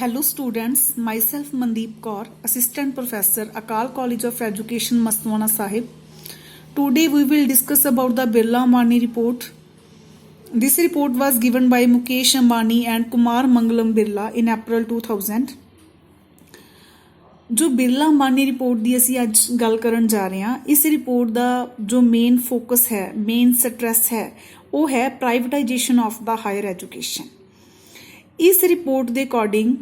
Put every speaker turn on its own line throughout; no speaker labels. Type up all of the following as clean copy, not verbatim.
Hello students, myself Mandeep Kaur, Assistant Professor, Akal College of Education, Mastwana Sahib. Today we will discuss about the Birla Ambani report. This report was given by Mukesh Ambani and Kumar Mangalam Birla in April 2000. जो Birla Ambani report की असी अज गल करन जा रहे हैं, इस report का जो मेन फोकस है, मेन स्ट्रैस है, वो है privatisation of the higher education. इस रिपोर्ट के अकॉर्डिंग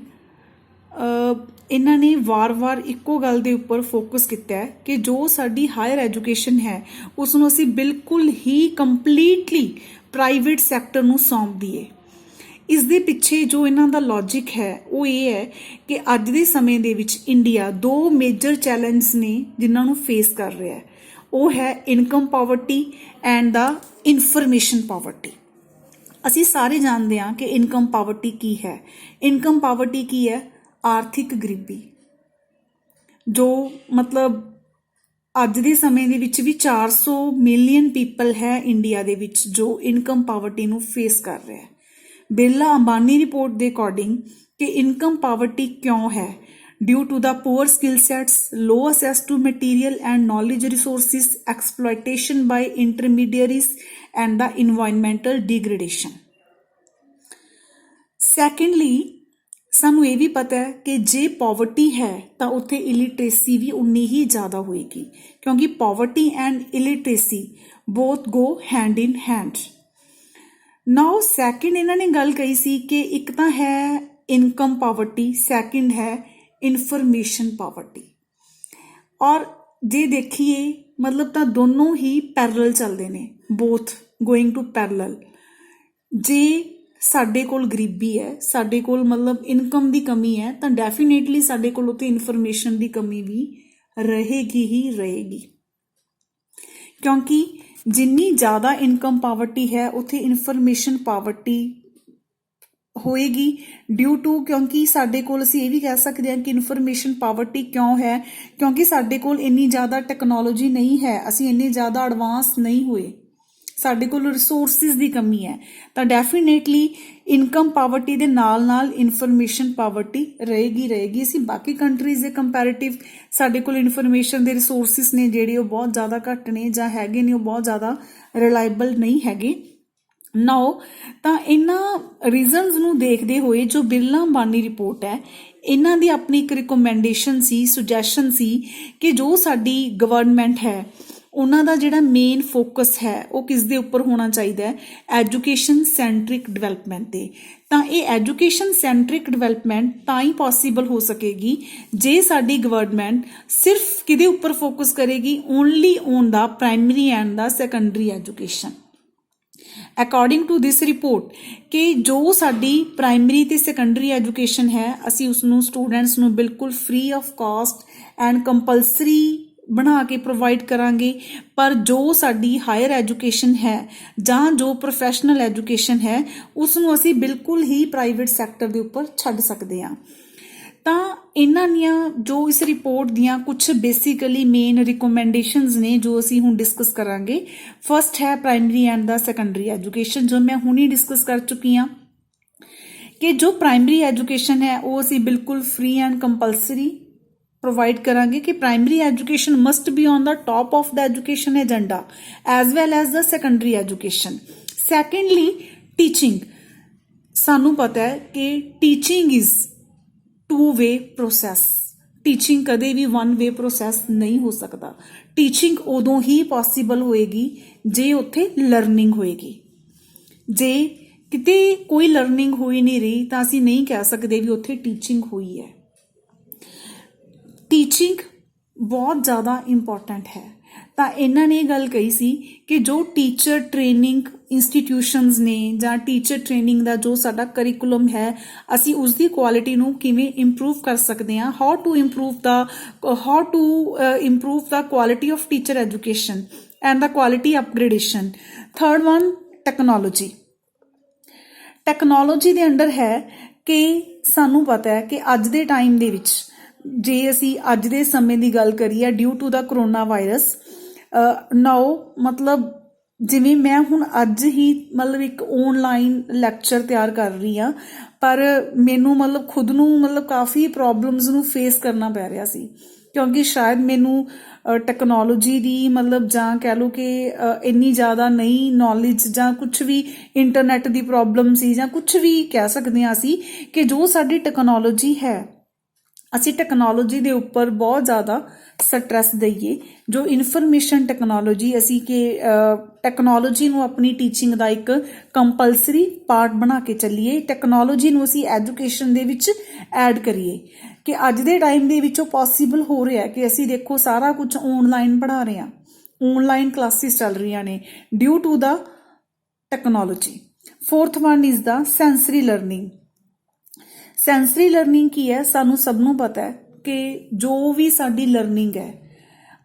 इन्होंने वार-वार इक्को गल के उपर फोकस किया है कि जो साडी हायर एजुकेशन है उसनूं असी बिल्कुल ही कंप्लीटली प्राइवेट सैक्टर नूं सौंप दईए। इस दे पिछे जो इन्हां दा लॉजिक है वो ये है कि अज दे समय दे विच इंडिया दो मेजर चैलेंज ने जिन्हां नूं फेस कर रहा है, वो है income poverty and the information poverty. असी सारे जानते हैं कि इनकम पॉवर्टी की है। इनकम पॉवर्टी की है? आर्थिक गरीबी, जो मतलब अज दे समय दे विच भी 400 मिलियन पीपल है इंडिया दे विच जो इनकम पॉवर्टी नूं फेस कर रहा है। बिरला अंबानी रिपोर्ट के अकॉर्डिंग कि इनकम पॉवर्टी क्यों है? Due to the poor skill sets, low access to material and knowledge resources, exploitation by intermediaries and the environmental degradation. Secondly सानू ये भी पता है कि जे पॉवर्टी है तो उत्थे इलिटरेसी भी उन्नी ही ज़्यादा होएगी, क्योंकि poverty and illiteracy both go hand in hand. Now second इन्होंने गल कही सी कि एक तो है इनकम पॉवर्टी, सैकेंड है इनफॉर्मेशन पॉवर्टी। और जे देखिए मतलब तो दोनों ही पैरल चलते हैं, बोथ गोइंग टू पैरल। जे साडे कोल गरीबी है, साडे कोल मतलब इनकम की कमी है, तो डेफिनेटली साडे कोल उत्ते इनफॉर्मेशन की कमी भी रहेगी ही रहेगी, क्योंकि जिन्नी ज़्यादा इनकम पॉवर्टी है उत्थे इनफॉर्मेशन पॉवर्टी होएगी। ड्यू टू क्योंकि साडे कोल असीं ये भी कह सकते हैं कि इनफॉर्मेशन पॉवर्टी क्यों है, क्योंकि साडे कोल इन्नी ज़्यादा टैक्नोलॉजी नहीं है, असीं इन्ने ज़्यादा एडवांस नहीं हुए, साडे कोल रिसोर्सिस की कमी है। तो डेफिनेटली इनकम पॉवर्टी के नाल नाल इनफॉर्मेशन पॉवर्टी रहेगी। असीं बाकी कंट्रीज़ के कंपैरेटिव साडे कोल इनफॉर्मेशन के रिसोर्सिस ने जिहड़े वो बहुत ज़्यादा घट ने जां हैगे ने, वो बहुत ज़्यादा रिलायबल नहीं हैगे। नाउ तो इन्हां रीजनस नूं देखदे होए जो बिरला अंबानी रिपोर्ट है, इन्हां दी अपनी एक रिकमेंडेशन सी, सुजैशन सी कि जो साडी गवर्नमेंट है उन्हां दा जिहड़ा मेन फोकस है वो किस दे उपर होना चाहिए, एजुकेशन सैंट्रिक डिवेलपमेंट ते। तां ये एजुकेशन सैंट्रिक डिवेलपमेंट तां ही पॉसीबल हो सकेगी जे साडी गवर्नमेंट सिर्फ किहदे उपर फोकस करेगी, only on the primary and the secondary education. According to this report कि जो साडी प्राइमरी ते सैकेंडरी एजुकेशन है असी उसनूं स्टूडेंट्स नूं बिल्कुल free of cost and compulsory बना के प्रोवाइड करांगे, पर जो साडी हायर एजुकेशन है जां जो प्रोफैशनल एजुकेशन है उसनूं असी बिल्कुल ही प्राइवेट सैक्टर के उपर छड्ड सकते हैं। तां इन्हां दियां जो इस रिपोर्ट दियां कुछ बेसिकली मेन रिकमेंडेशनस ने जो असी हुण डिस्कस करांगे। फर्स्ट है primary and the secondary education, जो मैं हुणी डिस्कस कर चुकी हाँ कि जो प्राइमरी एजुकेशन है वो असी बिल्कुल फ्री एंड कंपलसरी प्रोवाइड करांगे कि primary education must be on the top of the education agenda as well as the secondary education. Secondly teaching, सानू पता है कि teaching is 2 way process. Teaching कदे भी 1 वे प्रोसैस नहीं हो सकता। टीचिंग उदों ही पॉसीबल होएगी जे उत्थे लर्निंग होएगी। जे किते कोई लर्निंग होई नहीं रही तो असीं नहीं कह सकते भी उत्थे टीचिंग हुई है। टीचिंग बहुत ज़्यादा इंपॉर्टेंट है। तो इन्होंने गल कही सी कि जो टीचर ट्रेनिंग इंस्टीट्यूशनस ने जां टीचर ट्रेनिंग का जो साडा करिकुलम है असी उसकी क्वालिटी नूं किवें इंप्रूव कर सकते हैं। How to improve the quality of teacher education and the quality upgradation. Third one technology. Technology के अंडर है कि सानू पता है कि अज दे टाइम दे विच जे असी अज दे समय की गल करिए due to the corona virus now मतलब ਜਿਵੇਂ ਮੈਂ ਹੁਣ ਅੱਜ ਹੀ ਮਤਲਬ ਇੱਕ ਆਨਲਾਈਨ ਲੈਕਚਰ ਤਿਆਰ ਕਰ ਰਹੀ ਹਾਂ, ਪਰ ਮੈਨੂੰ ਮਤਲਬ ਖੁਦ ਨੂੰ ਮਤਲਬ ਕਾਫੀ ਪ੍ਰੋਬਲਮਸ ਨੂੰ ਫੇਸ ਕਰਨਾ ਪੈ ਰਿਹਾ ਸੀ, ਕਿਉਂਕਿ ਸ਼ਾਇਦ ਮੈਨੂੰ ਟੈਕਨੋਲੋਜੀ ਦੀ ਮਤਲਬ ਜਾਂ ਕਹਿ ਲਓ ਕਿ ਇੰਨੀ ਜ਼ਿਆਦਾ ਨਹੀਂ ਨੌਲੇਜ ਜਾਂ ਕੁਝ ਵੀ ਇੰਟਰਨੈਟ ਦੀ ਪ੍ਰੋਬਲਮ ਸੀ ਜਾਂ ਕੁਝ ਵੀ ਕਹਿ ਸਕਦੇ ਹਾਂ ਅਸੀਂ ਕਿ ਜੋ ਸਾਡੀ ਟੈਕਨੋਲੋਜੀ ਹੈ ਅਸੀਂ ਟੈਕਨੋਲੋਜੀ ਦੇ ਉੱਪਰ ਬਹੁਤ ਜ਼ਿਆਦਾ ਸਟ੍ਰੈਸ ਦਈਏ। ਜੋ ਇਨਫੋਰਮੇਸ਼ਨ ਟੈਕਨੋਲੋਜੀ ਅਸੀਂ ਕਿ ਟੈਕਨੋਲੋਜੀ ਨੂੰ ਆਪਣੀ ਟੀਚਿੰਗ ਦਾ ਇੱਕ ਕੰਪਲਸਰੀ ਪਾਰਟ ਬਣਾ ਕੇ ਚੱਲੀਏ, ਟੈਕਨੋਲੋਜੀ ਨੂੰ ਅਸੀਂ ਐਜੂਕੇਸ਼ਨ ਦੇ ਵਿੱਚ ਐਡ ਕਰੀਏ ਕਿ ਅੱਜ ਦੇ ਟਾਈਮ ਦੇ ਵਿੱਚ ਉਹ ਪੋਸੀਬਲ ਹੋ ਰਿਹਾ ਕਿ ਅਸੀਂ ਦੇਖੋ ਸਾਰਾ ਕੁਝ ਆਨਲਾਈਨ ਪੜ੍ਹਾ ਰਹੇ ਹਾਂ, ਆਨਲਾਈਨ ਕਲਾਸਿਸ ਚੱਲ ਰਹੀਆਂ ਨੇ due to the technology. Fourth one is the sensory learning. Sensory learning ਕੀ ਹੈ? ਸਾਨੂੰ ਸਭ ਨੂੰ ਪਤਾ ਹੈ ਕਿ ਜੋ ਵੀ ਸਾਡੀ ਲਰਨਿੰਗ ਹੈ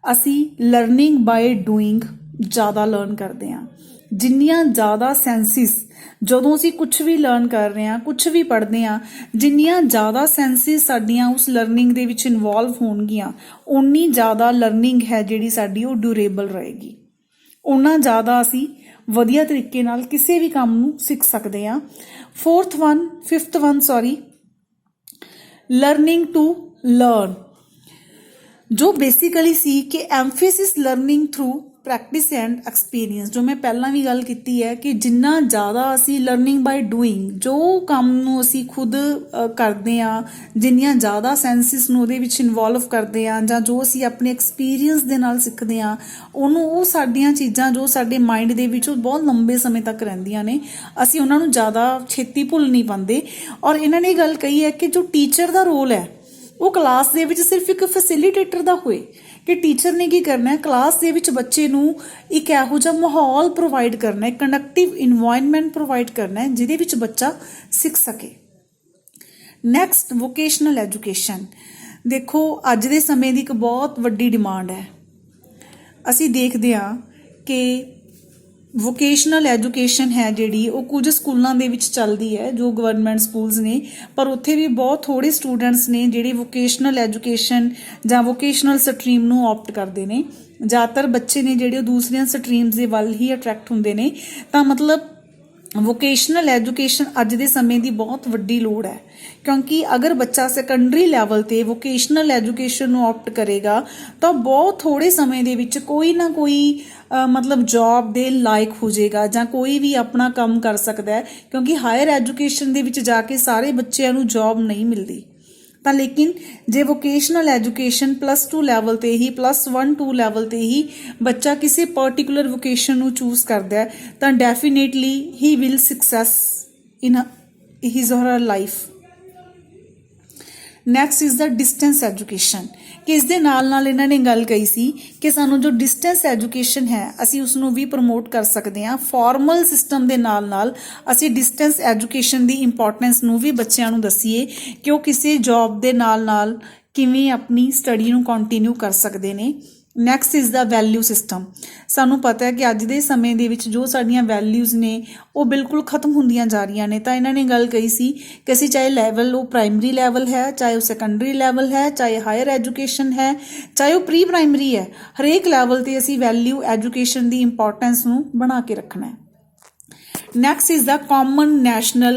ਅਸੀਂ ਲਰਨਿੰਗ ਬਾਏ ਡੂਇੰਗ ਜ਼ਿਆਦਾ ਲਰਨ ਕਰਦੇ ਹਾਂ। ਜਿੰਨੀਆਂ ਜ਼ਿਆਦਾ ਸੈਂਸਿਸ ਜਦੋਂ ਅਸੀਂ ਕੁਝ ਵੀ ਲਰਨ ਕਰ ਰਹੇ ਹਾਂ, ਕੁਝ ਵੀ ਪੜ੍ਹਦੇ ਹਾਂ, ਜਿੰਨੀਆਂ ਜ਼ਿਆਦਾ ਸੈਂਸਿਸ ਸਾਡੀਆਂ ਉਸ ਲਰਨਿੰਗ ਦੇ ਵਿੱਚ ਇਨਵੋਲਵ ਹੋਣਗੀਆਂ ਉਨੀ ਜ਼ਿਆਦਾ ਲਰਨਿੰਗ ਹੈ ਜਿਹੜੀ ਸਾਡੀ ਉਹ ਡਿਊਰੇਬਲ ਰਹੇਗੀ, ਉਨਾ ਜ਼ਿਆਦਾ ਅਸੀਂ ਵਧੀਆ ਤਰੀਕੇ ਨਾਲ ਕਿਸੇ ਵੀ ਕੰਮ ਨੂੰ ਸਿੱਖ ਸਕਦੇ ਹਾਂ। Fifth one learning to learn, ਜੋ ਬੇਸਿਕਲੀ ਸੀ ਕਿ emphasis learning through practice and experience. ਜੋ ਮੈਂ ਪਹਿਲਾਂ ਵੀ ਗੱਲ ਕੀਤੀ ਹੈ ਕਿ ਜਿੰਨਾ ਜ਼ਿਆਦਾ ਅਸੀਂ ਲਰਨਿੰਗ ਬਾਈ ਡੂਇੰਗ, ਜੋ ਕੰਮ ਨੂੰ ਅਸੀਂ ਖੁਦ ਕਰਦੇ ਹਾਂ, ਜਿੰਨੀਆਂ ਜ਼ਿਆਦਾ ਸੈਂਸਿਸ ਨੂੰ ਉਹਦੇ ਵਿੱਚ ਇਨਵੋਲਵ ਕਰਦੇ ਹਾਂ ਜਾਂ ਜੋ ਅਸੀਂ ਆਪਣੇ ਐਕਸਪੀਰੀਅੰਸ ਦੇ ਨਾਲ ਸਿੱਖਦੇ ਹਾਂ ਉਹ ਸਾਡੀਆਂ ਚੀਜ਼ਾਂ ਜੋ ਸਾਡੇ ਮਾਈਂਡ ਦੇ ਵਿੱਚ ਉਹ ਬਹੁਤ ਲੰਬੇ ਸਮੇਂ ਤੱਕ ਰਹਿੰਦੀਆਂ ਨੇ, ਅਸੀਂ ਉਹਨਾਂ ਨੂੰ ਜ਼ਿਆਦਾ ਛੇਤੀ ਭੁੱਲ ਨਹੀਂ ਪਾਉਂਦੇ। ਔਰ ਇਹਨਾਂ ਨੇ ਗੱਲ ਕਹੀ ਹੈ ਕਿ ਜੋ ਟੀਚਰ ਦਾ ਰੋਲ ਹੈ ਉਹ ਕਲਾਸ ਦੇ ਵਿੱਚ ਸਿਰਫ ਇੱਕ ਫੈਸਿਲੀਟੇਟਰ ਦਾ ਹੋਏ, ਕਿ ਟੀਚਰ ਨੇ ਕੀ ਕਰਨਾ ਹੈ ਕਲਾਸ ਦੇ ਵਿੱਚ ਬੱਚੇ ਨੂੰ ਇੱਕ ਇਹੋ ਜਿਹਾ ਮਾਹੌਲ ਪ੍ਰੋਵਾਈਡ ਕਰਨਾ ਹੈ, ਕੰਡਕਟਿਵ ਇਨਵਾਇਰਨਮੈਂਟ ਪ੍ਰੋਵਾਈਡ ਕਰਨਾ ਹੈ ਜਿਹਦੇ ਵਿੱਚ ਬੱਚਾ ਸਿੱਖ ਸਕੇ। Next vocational education. ਦੇਖੋ ਅੱਜ ਦੇ ਸਮੇਂ ਦੀ ਇੱਕ ਬਹੁਤ ਵੱਡੀ ਡਿਮਾਂਡ ਹੈ। ਅਸੀਂ ਦੇਖਦੇ ਹਾਂ ਕਿ ਵੋਕੇਸ਼ਨਲ ਐਜੂਕੇਸ਼ਨ ਹੈ ਜਿਹੜੀ ਉਹ ਕੁਝ ਸਕੂਲਾਂ ਦੇ ਵਿੱਚ ਚੱਲਦੀ ਹੈ ਜੋ ਗਵਰਨਮੈਂਟ ਸਕੂਲਸ ਨੇ, ਪਰ ਉੱਥੇ ਵੀ ਬਹੁਤ ਥੋੜੇ ਸਟੂਡੈਂਟਸ ਨੇ ਜਿਹੜੇ ਵੋਕੇਸ਼ਨਲ ਐਜੂਕੇਸ਼ਨ ਜਾਂ ਵੋਕੇਸ਼ਨਲ ਸਟਰੀਮ ਨੂੰ ਆਪਟ ਕਰਦੇ ਨੇ। ਜ਼ਿਆਦਾਤਰ ਬੱਚੇ ਨੇ ਜਿਹੜੇ ਉਹ ਦੂਸਰੀਆਂ ਸਟਰੀਮਸ ਦੇ ਵੱਲ ਹੀ ਅਟਰੈਕਟ ਹੁੰਦੇ ਨੇ। ਤਾਂ ਮਤਲਬ ਵੋਕੇਸ਼ਨਲ ਐਜੂਕੇਸ਼ਨ ਅੱਜ ਦੇ ਸਮੇਂ ਦੀ ਬਹੁਤ ਵੱਡੀ ਲੋੜ ਹੈ, ਕਿਉਂਕਿ ਅਗਰ ਬੱਚਾ ਸੈਕੰਡਰੀ ਲੈਵਲ ਤੇ ਵੋਕੇਸ਼ਨਲ ਐਜੂਕੇਸ਼ਨ ਨੂੰ ਆਪਟ ਕਰੇਗਾ ਤਾਂ ਬਹੁਤ ਥੋੜੇ ਸਮੇਂ ਦੇ ਵਿੱਚ ਕੋਈ ਨਾ ਕੋਈ ਮਤਲਬ ਜੌਬ ਦੇ ਲਾਇਕ ਹੋ ਜਾਏਗਾ ਜਾਂ ਕੋਈ ਵੀ ਆਪਣਾ ਕੰਮ ਕਰ ਸਕਦਾ ਹੈ, ਕਿਉਂਕਿ ਹਾਇਰ ਐਜੂਕੇਸ਼ਨ ਦੇ ਵਿੱਚ ਜਾ ਕੇ ਸਾਰੇ ਬੱਚਿਆਂ ਨੂੰ ਜੌਬ ਨਹੀਂ ਮਿਲਦੀ। ਤਾਂ ਲੇਕਿਨ ਜੇ ਵੋਕੇਸ਼ਨਲ ਐਜੂਕੇਸ਼ਨ +2 ਲੈਵਲ ਤੇ ਹੀ +1-2 ਲੈਵਲ ਤੇ ਹੀ ਬੱਚਾ ਕਿਸੇ ਪਰਟੀਕੂਲਰ ਵੋਕੇਸ਼ਨ ਨੂੰ ਚੂਜ਼ ਕਰਦਾ ਹੈ ਤਾਂ definitely he will success in his or her life. Next is the distance education, ਕਿ ਇਸ ਦੇ ਨਾਲ ਨਾਲ ਇਹਨਾਂ ਨੇ ਗੱਲ ਕਹੀ ਸੀ ਕਿ ਸਾਨੂੰ ਜੋ ਡਿਸਟੈਂਸ ਐਜੂਕੇਸ਼ਨ ਹੈ ਅਸੀਂ ਉਸ ਨੂੰ ਵੀ ਪ੍ਰਮੋਟ ਕਰ ਸਕਦੇ ਹਾਂ। ਫਾਰਮਲ ਸਿਸਟਮ ਦੇ ਨਾਲ ਨਾਲ ਅਸੀਂ ਡਿਸਟੈਂਸ ਐਜੂਕੇਸ਼ਨ ਦੀ ਇੰਪੋਰਟੈਂਸ ਨੂੰ ਵੀ ਬੱਚਿਆਂ ਨੂੰ ਦੱਸੀਏ ਕਿ ਉਹ ਕਿਸੇ ਜੌਬ ਦੇ ਨਾਲ ਨਾਲ ਕਿਵੇਂ ਆਪਣੀ ਸਟੱਡੀ ਨੂੰ ਕੰਟੀਨਿਊ ਕਰ ਸਕਦੇ ਨੇ। Next is the value system. ਸਾਨੂੰ ਪਤਾ ਹੈ ਕਿ ਅੱਜ ਦੇ ਸਮੇਂ ਦੇ ਵਿੱਚ ਜੋ ਸਾਡੀਆਂ ਵੈਲਿਊਜ਼ ਨੇ ਉਹ ਬਿਲਕੁਲ ਖਤਮ ਹੁੰਦੀਆਂ ਜਾ ਰਹੀਆਂ ਨੇ। ਤਾਂ ਇਹਨਾਂ ਨੇ ਗੱਲ ਕਹੀ ਸੀ ਕਿ ਅਸੀਂ ਚਾਹੇ ਲੈਵਲ ਉਹ ਪ੍ਰਾਇਮਰੀ ਲੈਵਲ ਹੈ, ਚਾਹੇ ਉਹ ਸੈਕੰਡਰੀ ਲੈਵਲ ਹੈ, ਚਾਹੇ ਹਾਇਰ ਐਜੂਕੇਸ਼ਨ ਹੈ, ਚਾਹੇ ਉਹ ਪ੍ਰੀ ਪ੍ਰਾਇਮਰੀ ਹੈ, ਹਰੇਕ ਲੈਵਲ ਤੇ ਅਸੀਂ ਵੈਲਿਊ ਐਜੂਕੇਸ਼ਨ ਦੀ ਇੰਪੋਰਟੈਂਸ ਨੂੰ ਬਣਾ ਕੇ ਰੱਖਣਾ ਹੈ। Next is the common national